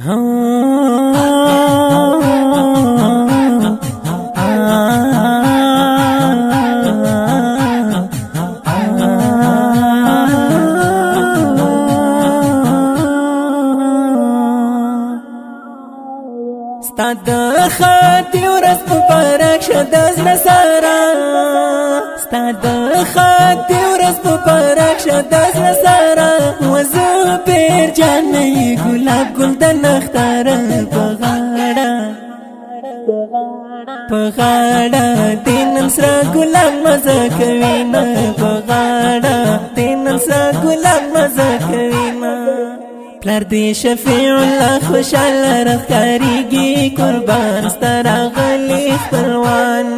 ستاد خاطی ورځ مبارک شه د زړه سره ستاد خاطی ورځ مبارک شه د زړه سره وزو پیر جانې ګلاب ګل د نختار په غاړه دین سره ګلاب مزه کوي نه په غاړه دین سره ګلاب مزه کوي نه پلار دی شفیع الله خوشاله رخکاریږي قربان سترا غلی خپلوان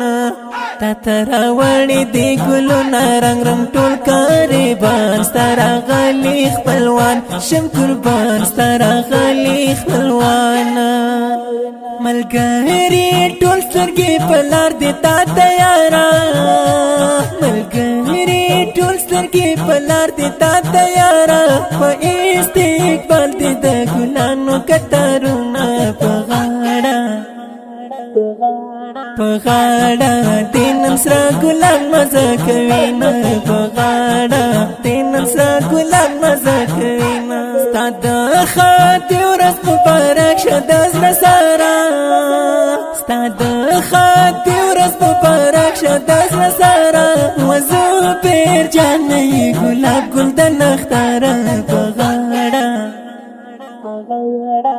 تا تراوړي دی ګلونه رنگ رنگ ټول قریبان سترا غلی خپلوان شم قربان سترا غلی خپلوان ملګری ټول سترګې په لار دی تا تیارا ملګری ټول سترګې په لار دی تا تیارا په استقبال دی د ګلانو کتارونه په غاړه دینن سره ګلان مزه کوي نه په غاړه دینن سره ګلان مزه کوي نه ستا د خاطی ورځ مبارک شه د زړه سره ستا د خاطی ورځ مبارک شه د زړه سره وزو پیر جانې ګلاب ګل د نختار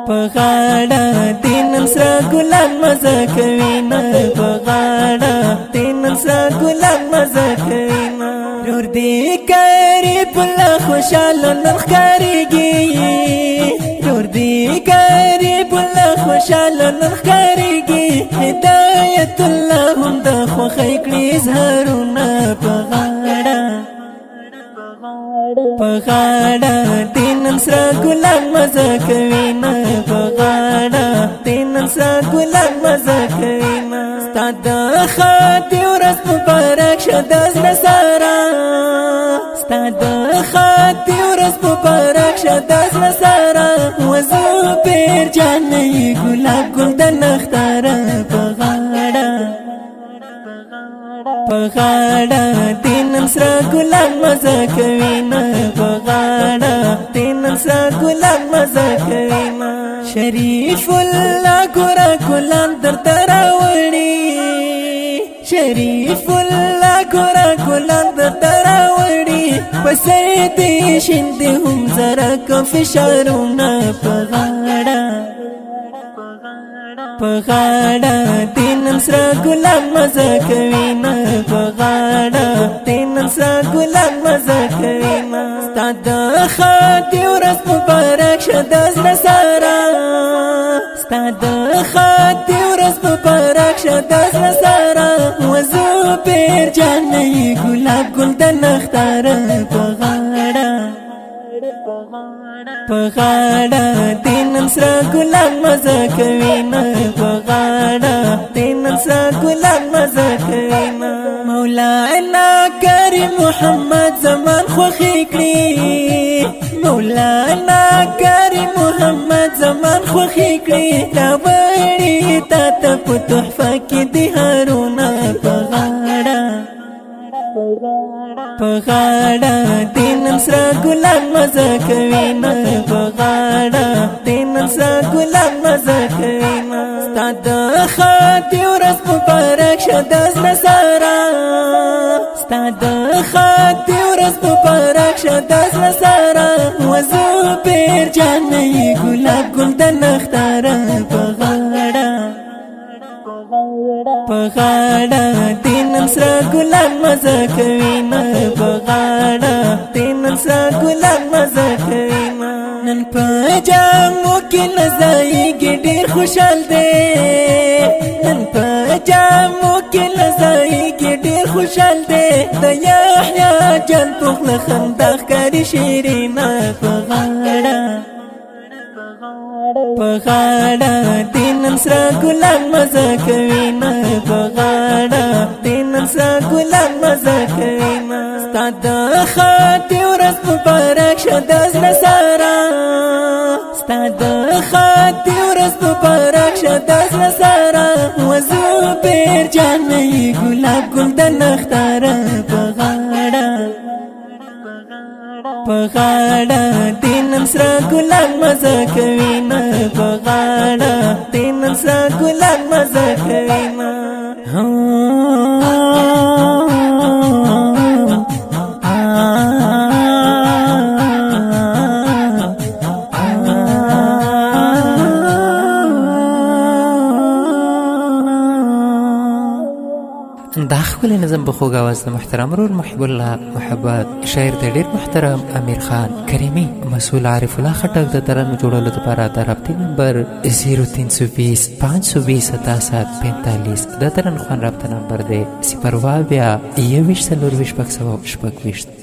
په غاړه دینن سره ګلان مزه کوي نه په غاړه دینن سره ګلان مزه کوي نه ورور دې قریب الله خوشاله نن ښکارېږي ورور دې قریب الله خوشاله نن ښکارېږي هدایت الله هم د خوښۍ کړي اظهارونه په غاړه دینن سره ګلان مزه کوي نه په غاړه دینن سره ګلان مزه کوي نه ستا د خاطی ورځ مبارک شه د زړه سره ستا د خاطی ورځ مبارک شه د زړه سره وزو پیر جانې ګلاب ګل د نختار په غاړه دینن سره ګلان مزه کوي نه په غاړه دینن سره ګلان مزه کوي نه شریف الله ګورا ګلان درته راوړي شریف الله ګورا ګلان درته راوړي پسې دې شیندې هم زره کو فشارونه په غاړه دینن سره ګلان مزه کوي نه په غاړه دینن سره ګلان مزه کوي نه ستا د خاطی ورځ مبارک شه د زړه سره ستا د خاطی ورځ مبارک شه د زړه سره وزو پیر جانې ګلاب ګل د نختار په غاړه دینن سره ګلان مزه کوي نه په غاړه دینن سره ګلان مزه کوي نه مولانا کریم محمد زمان خوښي کړي مولانا کریم محمد زمان خوښي کړي دا وړي تا ته په تحفه کې دي هارونه په غاړه دینن سره ګلان مزه کوي نه په غاړه دینن سره ګلان مزه کوي نه ستا د خاطی ورځ مبارک شه د زړه سره ستا د خاطی ورځ مبارک شه د زړه سره وزو پیر جانې ګلاب ګل د نختار په غاړه دینن سره ګلان مزه کوي نه په غاړه دینن سره ګلان مزه کوي نه نن په جامو کې لزایږي ډېر خوشحال دی نن په جامو کې لزایږي ډېر خوشحال دی د یحیی جان په خوله خندا ښکاري شیرینه په غاړه دینن سره ګلان مزه کوي نه په غاړه دینن سره ګلان مزه کوي نه ستا د خاطی ورځ مبارک شه د زړه سره ستا د خاطی ورځ مبارک شه د زړه سره وزو پیر جانې ګلاب ګل د نختاره په غاړه دینن سره ګلان مزه کوي نه په غاړه دینن سره ګلان مزه کوي نه دا ښکلی نظم په خوږ اواز د محترم ورور محب الله محبت شاعر د ډېر محترم امیر خان کریمي مسئول عارف الله خټک د ترانو جوړولو لپاره د رابطې نمبر 0320 520 7745 د ترانو خوان رابطه نمبر دی 0 21 24 5 شپږ